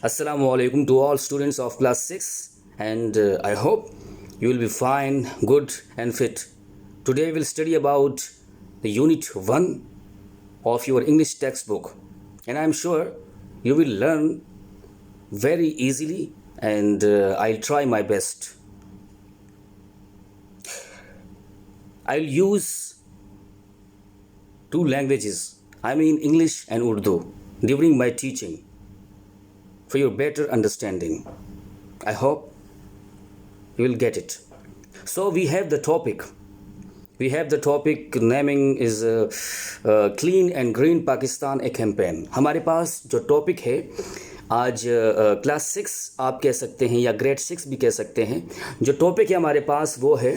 Assalamu alaikum to all students of class 6 and I hope you will be fine, good and fit. Today we'll study about the unit 1 of your English textbook and I'm sure you will learn very easily and I'll try my best. I'll use two languages, I mean English and Urdu, during my teaching for your better understanding. I hope you will get it. So we have the topic. Naming is Clean and Green Pakistan a campaign. हमारे पास जो topic है आज class 6 आप कह सकते हैं या grade 6 भी कह सकते हैं. जो टॉपिक है हमारे पास वो है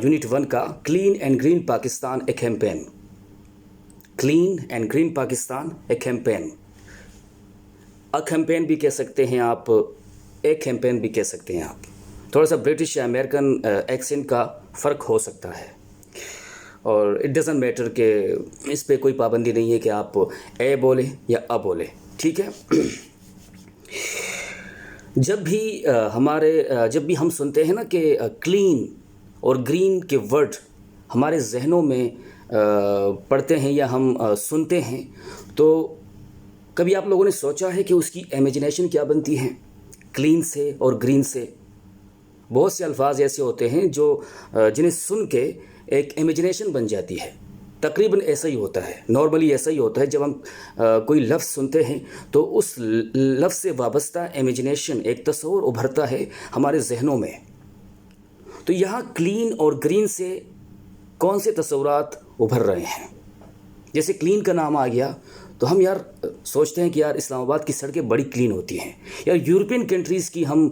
यूनिट 1 का clean and green Pakistan A campaign. Clean and green Pakistan A campaign. A campaign भी कह सकते हैं आप, एक कैंपेन भी कह सकते हैं आप. थोड़ा सा ब्रिटिश या अमेरिकन एक्सेंट का फ़र्क हो सकता है और इट डज़ंट मैटर कि इस पे कोई पाबंदी नहीं है कि आप ए बोले या अ बोले, ठीक है. जब भी हम सुनते हैं ना कि क्लीन और ग्रीन के वर्ड हमारे जहनों में पढ़ते हैं या हम सुनते हैं, तो कभी आप लोगों ने सोचा है कि उसकी इमेजिनेशन क्या बनती है क्लीन से और ग्रीन से. बहुत से अल्फाज ऐसे होते हैं जो जिन्हें सुन के एक इमेजिनेशन बन जाती है. तकरीबन ऐसा ही होता है, नॉर्मली ऐसा ही होता है. जब हम कोई लफ्ज़ सुनते हैं तो उस लफ्ज़ से वाबस्ता इमेजिनेशन, एक तस्वुर उभरता है हमारे जहनों में. तो यहाँ क्लीन और ग्रीन से कौन से तस्वुरात उभर रहे हैं. जैसे क्लीन का नाम आ गया तो हम यार सोचते हैं कि यार इस्लामाबाद की सड़कें बड़ी क्लीन होती हैं. यार यूरोपियन कंट्रीज़ की हम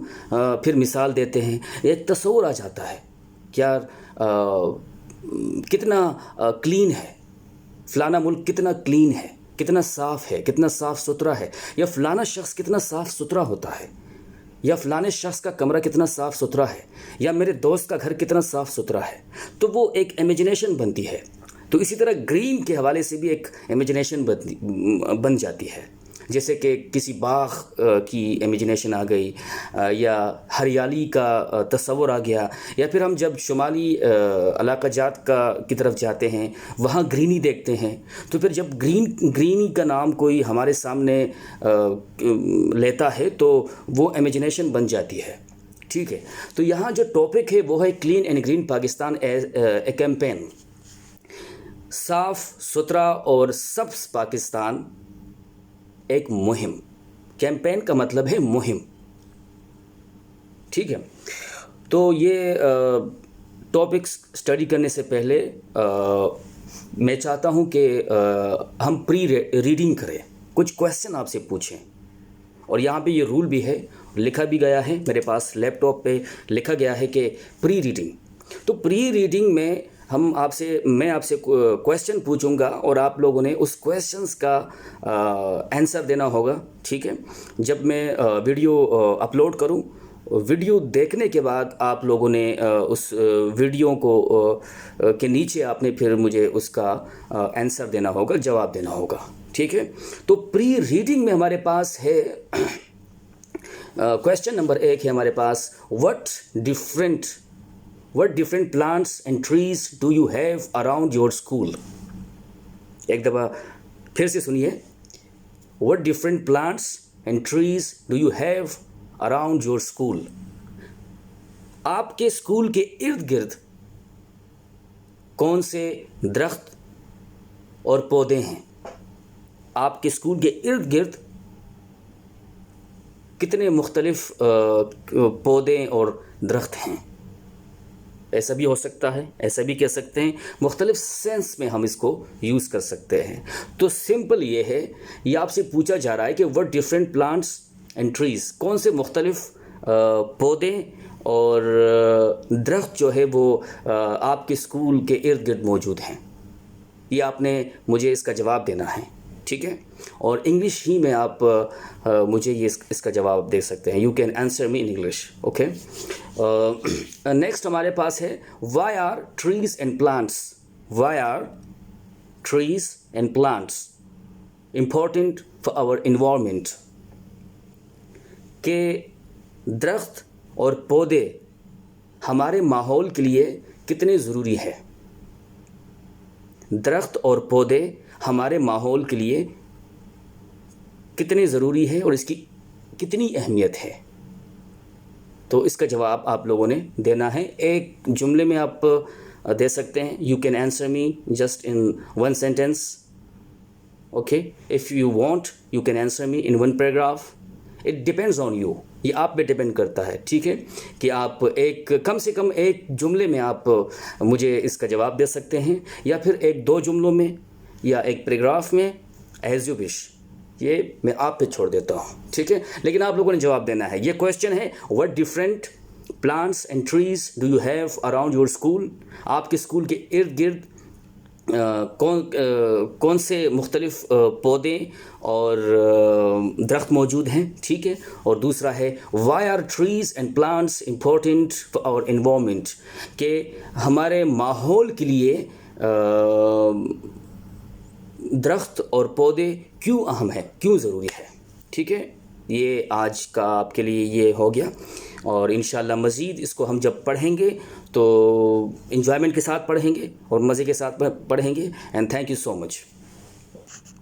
फिर मिसाल देते हैं, एक तस्वुर आ जाता है कि यार कितना क्लीन है, फ़लाना मुल्क कितना क्लीन है, कितना साफ़ है, कितना साफ़ सुथरा है, या फ़लाना शख्स कितना साफ़ सुथरा होता है, या फ़लाने शख्स का कमरा कितना साफ़ सुथरा है, या मेरे दोस्त का घर कितना साफ़ सुथरा है. तो वो एक इमेजिनेशन बनती है. तो इसी तरह ग्रीन के हवाले से भी एक इमेजिनेशन बन जाती है. जैसे कि किसी बाग की इमेजिनेशन आ गई, या हरियाली का तस्वुर आ गया, या फिर हम जब शुमाली इलाका जात की तरफ जाते हैं वहाँ ग्रीनी देखते हैं, तो फिर जब ग्रीनी का नाम कोई हमारे सामने लेता है तो वो इमेजिनेशन बन जाती है, ठीक है. तो यहाँ जो टॉपिक है वो है clean and green Pakistan A campaign. साफ़ सुथरा और सब्ज़ पाकिस्तान एक मुहिम. कैंपेन का मतलब है मुहिम, ठीक है. तो ये टॉपिक स्टडी करने से पहले मैं चाहता हूँ कि हम प्री रीडिंग करें, कुछ क्वेश्चन आपसे पूछें. और यहाँ पे ये रूल भी है, लिखा भी गया है मेरे पास लैपटॉप पे, लिखा गया है कि प्री रीडिंग. तो प्री रीडिंग में मैं आपसे क्वेश्चन पूछूंगा और आप लोगों ने उस क्वेश्चंस का आंसर देना होगा, ठीक है. जब मैं वीडियो अपलोड करूं, वीडियो देखने के बाद आप लोगों ने उस वीडियो को के नीचे आपने फिर मुझे उसका आंसर देना होगा, जवाब देना होगा, ठीक है. तो प्री रीडिंग में हमारे पास है क्वेश्चन नंबर 1 है हमारे पास, What different plants and trees do you have around your school? एक दफ़ा फिर से सुनिए. What different plants and trees do you have around your school? आपके स्कूल के इर्द गिर्द कौन से दरख्त और पौधे हैं. आपके स्कूल के इर्द गिर्द कितने मुख्तलिफ पौधे और दरख्त हैं. ऐसा भी हो सकता है, ऐसा भी कह सकते हैं, मुख्तलिफ सेंस में हम इसको यूज़ कर सकते हैं. तो सिंपल ये है, ये आपसे पूछा जा रहा है कि what different plants and trees, कौन से मुख्तलिफ पौधे और दरख्त जो है वो आपके स्कूल के इर्द गिर्द मौजूद हैं. ये आपने मुझे इसका जवाब देना है, ठीक है. और इंग्लिश ही में आप मुझे ये इसका जवाब दे सकते हैं. You can answer me in English, okay. Next हमारे पास है why are trees and plants important for our environment. کہ درخت اور پودے ہمارے ماحول کے لیے کتنے ضروری ہے. درخت اور پودے ہمارے ماحول کے لیے کتنے ضروری ہے اور اس کی کتنی اہمیت ہے. تو اس کا جواب آپ لوگوں نے دینا ہے. ایک جملے میں آپ دے سکتے ہیں. You can answer me just in one sentence. Okay, if you want you can answer me in one paragraph. It depends on you. یہ آپ پہ ڈپینڈ کرتا ہے, ٹھیک ہے, کہ آپ کم سے کم ایک جملے میں آپ مجھے اس کا جواب دے سکتے ہیں, یا پھر ایک دو جملوں میں, یا ایک پیراگراف میں, ایز یو وش. یہ میں آپ پہ چھوڑ دیتا ہوں, ٹھیک ہے, لیکن آپ لوگوں نے جواب دینا ہے. یہ کویشچن ہے, what different plants and trees do you have around your school. آپ کے اسکول کے ارد گرد کون سے مختلف پودے اور درخت موجود ہیں, ٹھیک ہے. اور دوسرا ہے, why are trees and plants important for our environment, کہ ہمارے ماحول کے لیے درخت اور پودے کیوں اہم ہیں, کیوں ضروری ہے, ٹھیک ہے. یہ آج کا آپ کے لیے یہ ہو گیا, اور انشاءاللہ مزید اس کو ہم جب پڑھیں گے تو انجوائمنٹ کے ساتھ پڑھیں گے اور مزے کے ساتھ پڑھیں گے. And thank you so much.